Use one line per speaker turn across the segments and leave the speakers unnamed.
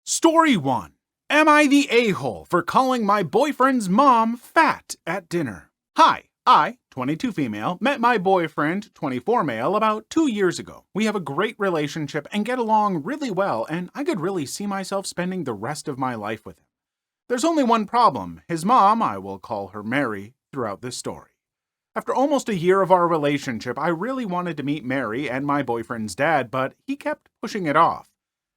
Story 1. Am I the a-hole for calling my boyfriend's mom fat at dinner? Hi, I, 22 female, met my boyfriend, 24 male, about 2 years ago. We have a great relationship and get along really well, and I could really see myself spending the rest of my life with him. There's only one problem. His mom, I will call her Mary, throughout this story. After almost a year of our relationship, I really wanted to meet Mary and my boyfriend's dad, but he kept pushing it off.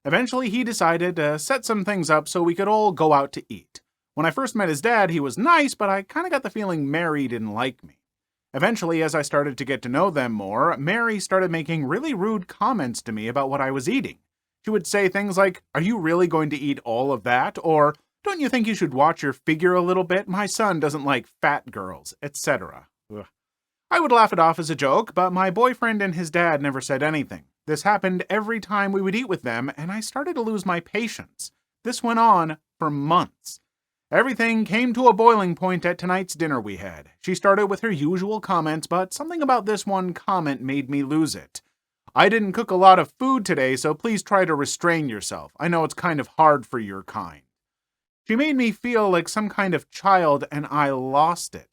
Eventually, he decided to set some things up so we could all go out to eat. When I first met his dad, he was nice, but I kind of got the feeling Mary didn't like me. Eventually, as I started to get to know them more, Mary started making really rude comments to me about what I was eating. She would say things like, "Are you really going to eat all of that?" Or, "Don't you think you should watch your figure a little bit? My son doesn't like fat girls," etc. I would laugh it off as a joke, but my boyfriend and his dad never said anything. This happened every time we would eat with them, and I started to lose my patience. This went on for months. Everything came to a boiling point at tonight's dinner we had. She started with her usual comments, but something about this one comment made me lose it. "I didn't cook a lot of food today, so please try to restrain yourself. I know it's kind of hard for your kind." She made me feel like some kind of child, and I lost it.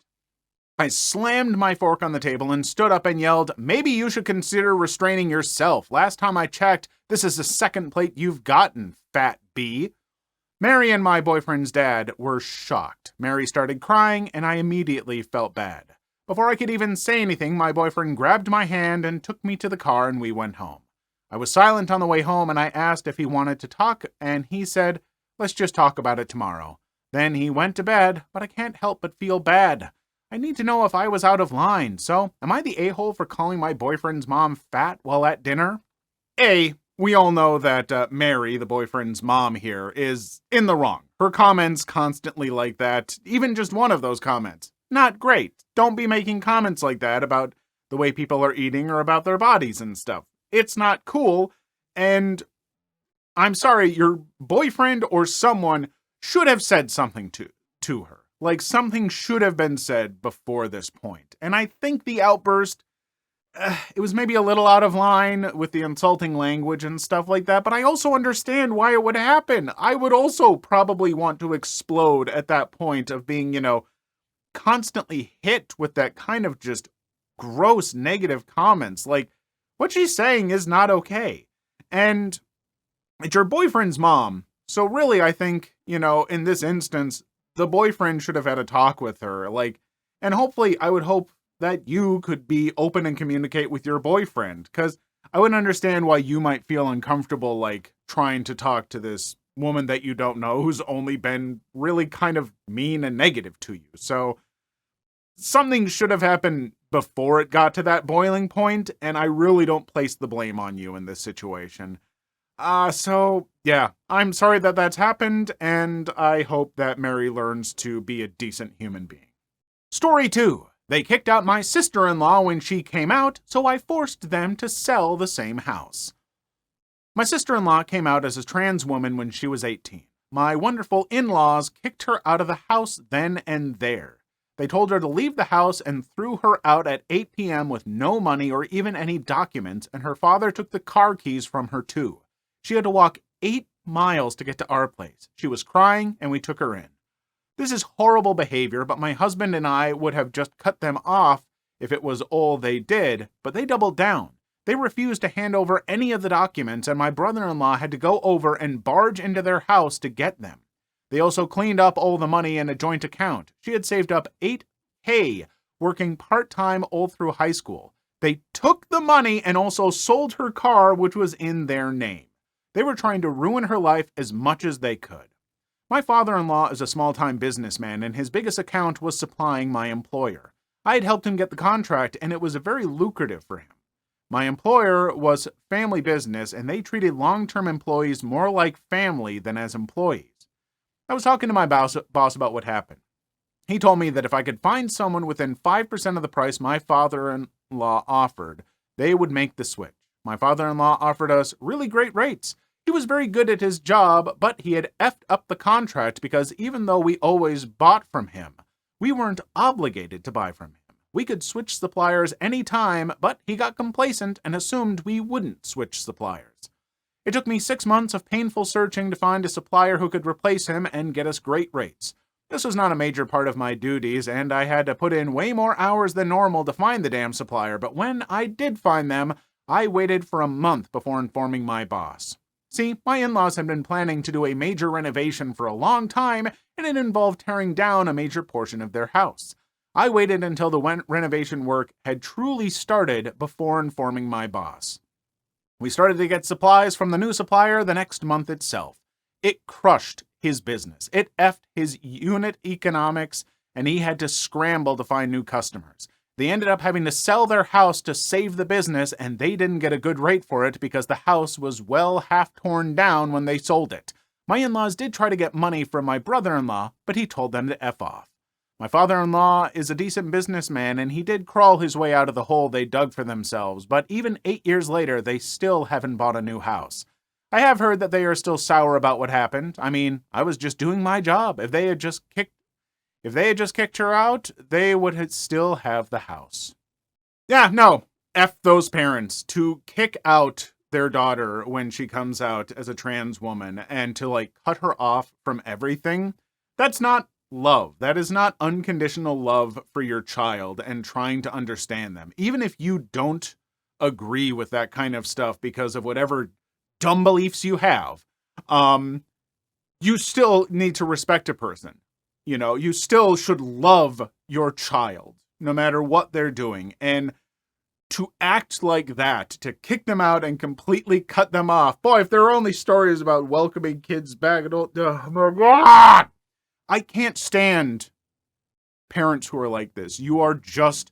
I slammed my fork on the table and stood up and yelled, "Maybe you should consider restraining yourself. Last time I checked, this is the second plate you've gotten, fat bee." Mary and my boyfriend's dad were shocked. Mary started crying, and I immediately felt bad. Before I could even say anything, my boyfriend grabbed my hand and took me to the car, and we went home. I was silent on the way home, and I asked if he wanted to talk, and he said, "Let's just talk about it tomorrow." Then he went to bed, but I can't help but feel bad. I need to know if I was out of line, so am I the a-hole for calling my boyfriend's mom fat while at dinner? We all know that Mary, the boyfriend's mom here, is in the wrong. Her comments constantly like that, even just one of those comments. Not great. Don't be making comments like that about the way people are eating or about their bodies and stuff. It's not cool, and I'm sorry, your boyfriend or someone should have said something to her. Like, something should have been said before this point. And I think the outburst, it was maybe a little out of line with the insulting language and stuff like that, but I also understand why it would happen. I would also probably want to explode at that point of being, constantly hit with that kind of just gross negative comments. Like, what she's saying is not okay. And it's your boyfriend's mom. So really, I think, in this instance, the boyfriend should have had a talk with her, and hopefully I would hope that you could be open and communicate with your boyfriend, because I would understand why you might feel uncomfortable, trying to talk to this woman that you don't know, who's only been really kind of mean and negative to you. So something should have happened before it got to that boiling point, and I really don't place the blame on you in this situation. Yeah, I'm sorry that that's happened, and I hope that Mary learns to be a decent human being. Story 2. They kicked out my sister-in-law when she came out, so I forced them to sell the same house. My sister-in-law came out as a trans woman when she was 18. My wonderful in-laws kicked her out of the house then and there. They told her to leave the house and threw her out at 8 p.m. with no money or even any documents, and her father took the car keys from her too. She had to walk 8 miles to get to our place. She was crying, and we took her in. This is horrible behavior, but my husband and I would have just cut them off if it was all they did, but they doubled down. They refused to hand over any of the documents, and my brother-in-law had to go over and barge into their house to get them. They also cleaned up all the money in a joint account. She had saved up $8K, working part-time all through high school. They took the money and also sold her car, which was in their name. They were trying to ruin her life as much as they could. My father-in-law is a small-time businessman, and his biggest account was supplying my employer. I had helped him get the contract, and it was very lucrative for him. My employer was family business, and they treated long-term employees more like family than as employees. I was talking to my boss about what happened. He told me that if I could find someone within 5% of the price my father-in-law offered, they would make the switch. My father-in-law offered us really great rates. He was very good at his job, but he had effed up the contract because even though we always bought from him, we weren't obligated to buy from him. We could switch suppliers any time, but he got complacent and assumed we wouldn't switch suppliers. It took me 6 months of painful searching to find a supplier who could replace him and get us great rates. This was not a major part of my duties, and I had to put in way more hours than normal to find the damn supplier, but when I did find them, I waited for a month before informing my boss. See, my in-laws had been planning to do a major renovation for a long time, and it involved tearing down a major portion of their house. I waited until the renovation work had truly started before informing my boss. We started to get supplies from the new supplier the next month itself. It crushed his business. It effed his unit economics, and he had to scramble to find new customers. They ended up having to sell their house to save the business, and they didn't get a good rate for it because the house was well half torn down when they sold it. My in-laws did try to get money from my brother-in-law, but he told them to F off. My father-in-law is a decent businessman, and he did crawl his way out of the hole they dug for themselves, but even 8 years later, they still haven't bought a new house. I have heard that they are still sour about what happened. I mean, I was just doing my job. If they had just kicked her out, they would still have the house. Yeah, no, F those parents. To kick out their daughter when she comes out as a trans woman and to, cut her off from everything, that's not love. That is not unconditional love for your child and trying to understand them. Even if you don't agree with that kind of stuff because of whatever dumb beliefs you have, you still need to respect a person. You know, you still should love your child, no matter what they're doing. And to act like that, to kick them out and completely cut them off. Boy, if there are only stories about welcoming kids back, oh my God! I can't stand parents who are like this. You are just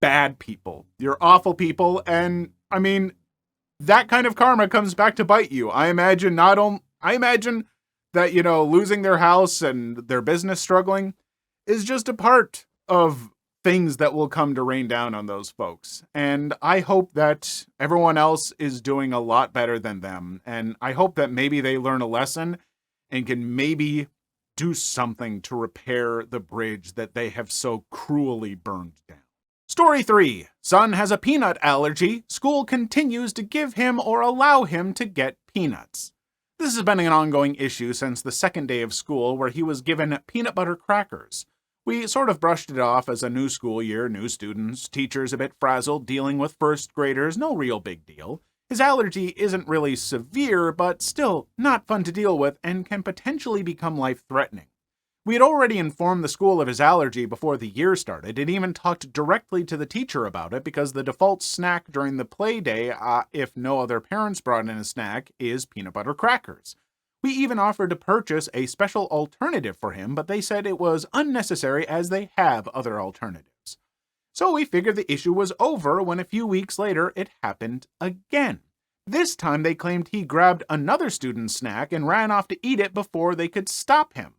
bad people. You're awful people. And I mean, that kind of karma comes back to bite you. I imagine that, losing their house and their business struggling is just a part of things that will come to rain down on those folks. And I hope that everyone else is doing a lot better than them. And I hope that maybe they learn a lesson and can maybe do something to repair the bridge that they have so cruelly burned down. Story 3. Son has a peanut allergy. School continues to give him or allow him to get peanuts. This has been an ongoing issue since the second day of school where he was given peanut butter crackers. We sort of brushed it off as a new school year, new students, teachers a bit frazzled, dealing with first graders, no real big deal. His allergy isn't really severe, but still not fun to deal with and can potentially become life-threatening. We had already informed the school of his allergy before the year started and even talked directly to the teacher about it because the default snack during the play day, if no other parents brought in a snack, is peanut butter crackers. We even offered to purchase a special alternative for him, but they said it was unnecessary as they have other alternatives. So we figured the issue was over when a few weeks later it happened again. This time they claimed he grabbed another student's snack and ran off to eat it before they could stop him.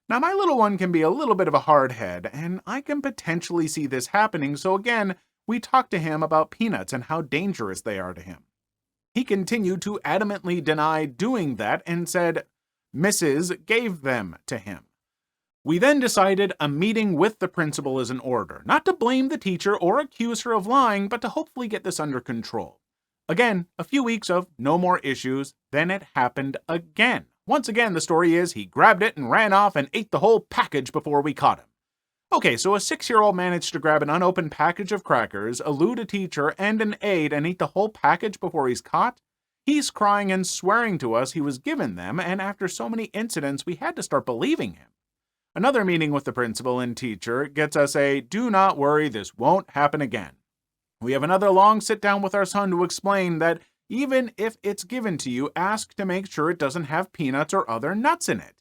Now, my little one can be a little bit of a hard head, and I can potentially see this happening, so again, we talked to him about peanuts and how dangerous they are to him. He continued to adamantly deny doing that and said Mrs. gave them to him. We then decided a meeting with the principal is in order, not to blame the teacher or accuse her of lying, but to hopefully get this under control. Again, a few weeks of no more issues, then it happened again. Once again, the story is he grabbed it and ran off and ate the whole package before we caught him. Okay, so a 6-year-old managed to grab an unopened package of crackers, elude a teacher and an aide, and eat the whole package before he's caught? He's crying and swearing to us he was given them, and after so many incidents, we had to start believing him. Another meeting with the principal and teacher gets us a, do not worry, this won't happen again. We have another long sit down with our son to explain that even if it's given to you, ask to make sure it doesn't have peanuts or other nuts in it.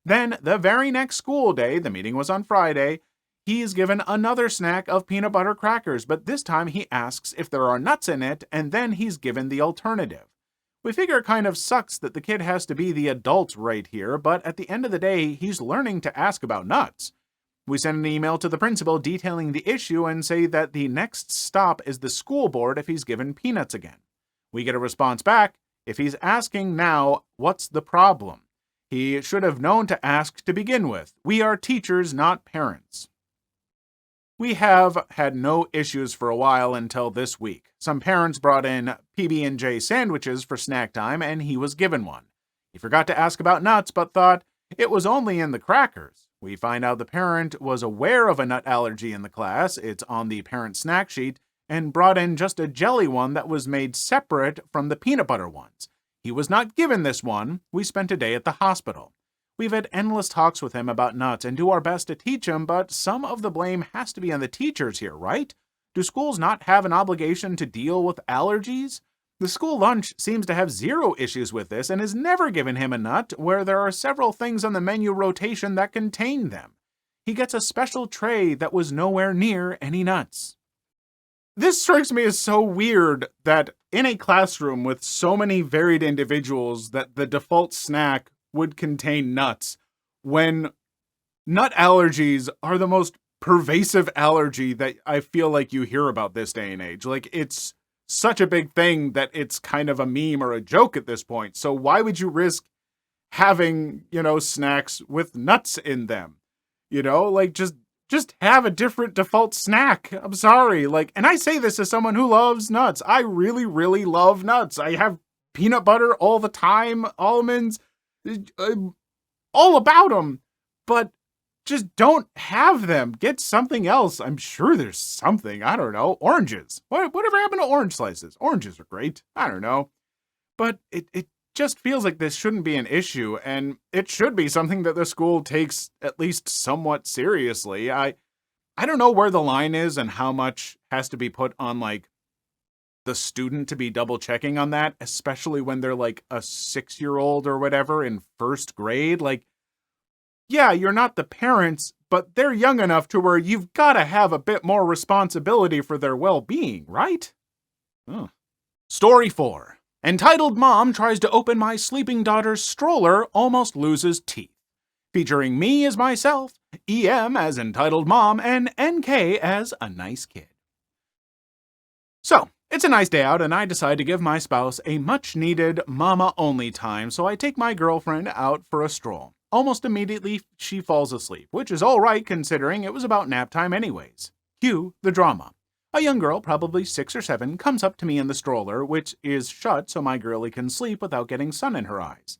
Then, the very next school day, the meeting was on Friday, he's given another snack of peanut butter crackers, but this time he asks if there are nuts in it, and then he's given the alternative. We figure it kind of sucks that the kid has to be the adult right here, but at the end of the day, he's learning to ask about nuts. We send an email to the principal detailing the issue and say that the next stop is the school board if he's given peanuts again. We get a response back. If he's asking now, what's the problem? He should have known to ask to begin with. We are teachers, not parents. We have had no issues for a while until this week. Some parents brought in PB&J sandwiches for snack time, and he was given one. He forgot to ask about nuts, but thought it was only in the crackers. We find out the parent was aware of a nut allergy in the class, it's on the parent snack sheet, and brought in just a jelly one that was made separate from the peanut butter ones. He was not given this one. We spent a day at the hospital. We've had endless talks with him about nuts and do our best to teach him, but some of the blame has to be on the teachers here, right? Do schools not have an obligation to deal with allergies? The school lunch seems to have zero issues with this and has never given him a nut where there are several things on the menu rotation that contain them. He gets a special tray that was nowhere near any nuts. This strikes me as so weird that in a classroom with so many varied individuals that the default snack would contain nuts, when nut allergies are the most pervasive allergy that I feel like you hear about this day and age. Like, it's such a big thing that it's kind of a meme or a joke at this point. So why would you risk having, snacks with nuts in them? Like, just have a different default snack. I'm sorry. And I say this as someone who loves nuts. I really, really love nuts. I have peanut butter all the time, almonds, all about them, but just don't have them. Get something else. I'm sure there's something. I don't know. Oranges. Whatever happened to orange slices? Oranges are great. I don't know. But it just feels like this shouldn't be an issue, and it should be something that the school takes at least somewhat seriously. I don't know where the line is and how much has to be put on, the student to be double checking on that, especially when they're a 6-year-old or whatever in first grade. Yeah, you're not the parents, but they're young enough to where you've got to have a bit more responsibility for their well-being, right? Story 4. Entitled Mom Tries to Open My Sleeping Daughter's Stroller, Almost Loses Teeth. Featuring me as myself, EM as Entitled Mom, and NK as a nice kid. So, it's a nice day out, and I decide to give my spouse a much-needed mama-only time, so I take my girlfriend out for a stroll. Almost immediately, she falls asleep, which is all right considering it was about nap time anyways. Cue the drama. A young girl, probably 6 or 7, comes up to me in the stroller, which is shut so my girlie can sleep without getting sun in her eyes.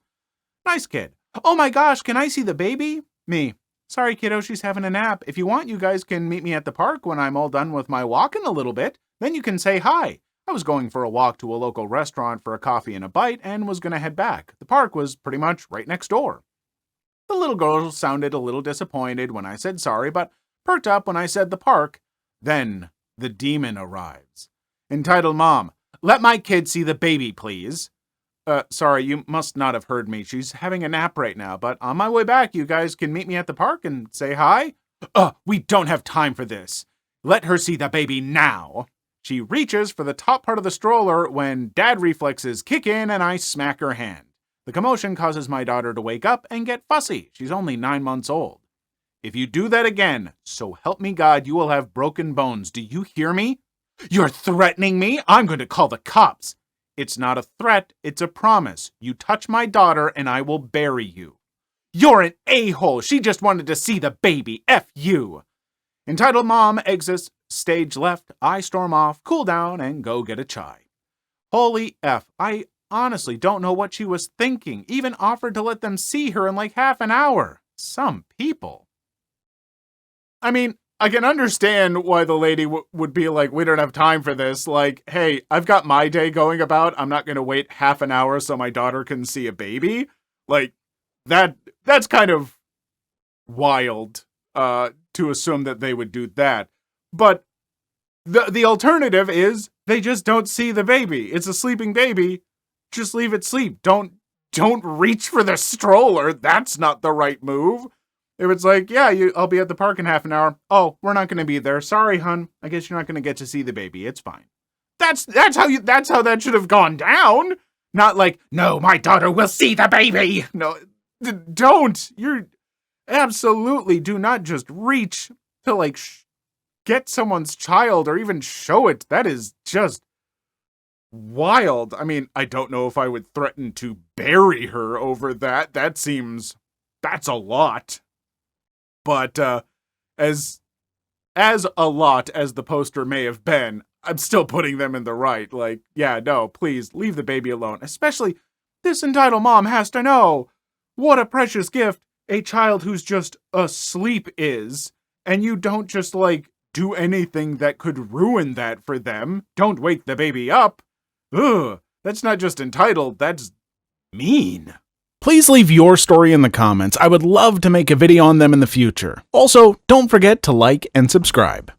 Nice kid. Oh my gosh, can I see the baby? Me. Sorry, kiddo, she's having a nap. If you want, you guys can meet me at the park when I'm all done with my walk in a little bit. Then you can say hi. I was going for a walk to a local restaurant for a coffee and a bite and was going to head back. The park was pretty much right next door. The little girl sounded a little disappointed when I said sorry, but perked up when I said the park. Then the demon arrives. Entitled Mom, let my kid see the baby, please. Sorry, you must not have heard me. She's having a nap right now, but on my way back, you guys can meet me at the park and say hi. We don't have time for this. Let her see the baby now. She reaches for the top part of the stroller when dad reflexes kick in and I smack her hand. The commotion causes my daughter to wake up and get fussy. She's only 9 months old. If you do that again, so help me God, you will have broken bones. Do you hear me? You're threatening me? I'm going to call the cops. It's not a threat, it's a promise. You touch my daughter and I will bury you. You're an a-hole. She just wanted to see the baby. F you. Entitled Mom exits stage left. I storm off, cool down, and go get a chai. Holy F. I honestly don't know what she was thinking. Even offered to let them see her in half an hour. Some people. I mean, I can understand why the lady would be like, we don't have time for this. Hey, I've got my day going about. I'm not going to wait half an hour so my daughter can see a baby. That's kind of wild to assume that they would do that. But the alternative is they just don't see the baby. It's a sleeping baby. Just leave it sleep. Don't reach for the stroller. That's not the right move. If it's I'll be at the park in half an hour. Oh, we're not going to be there. Sorry, hun. I guess you're not going to get to see the baby. It's fine. That's how that should have gone down. Not no, my daughter will see the baby. No, don't. You're absolutely do not just reach to get someone's child or even show it. That is just wild. I mean, I don't know if I would threaten to bury her over that. That's a lot. But as As a lot as the poster may have been, I'm still putting them in the right. Like, yeah, no, please leave the baby alone. Especially, this entitled mom has to know what a precious gift a child who's just asleep is. And you don't just, like, do anything that could ruin that for them. Don't wake the baby up. Ugh, that's not just entitled, that's mean. Please leave your story in the comments. I would love to make a video on them in the future. Also, don't forget to like and subscribe.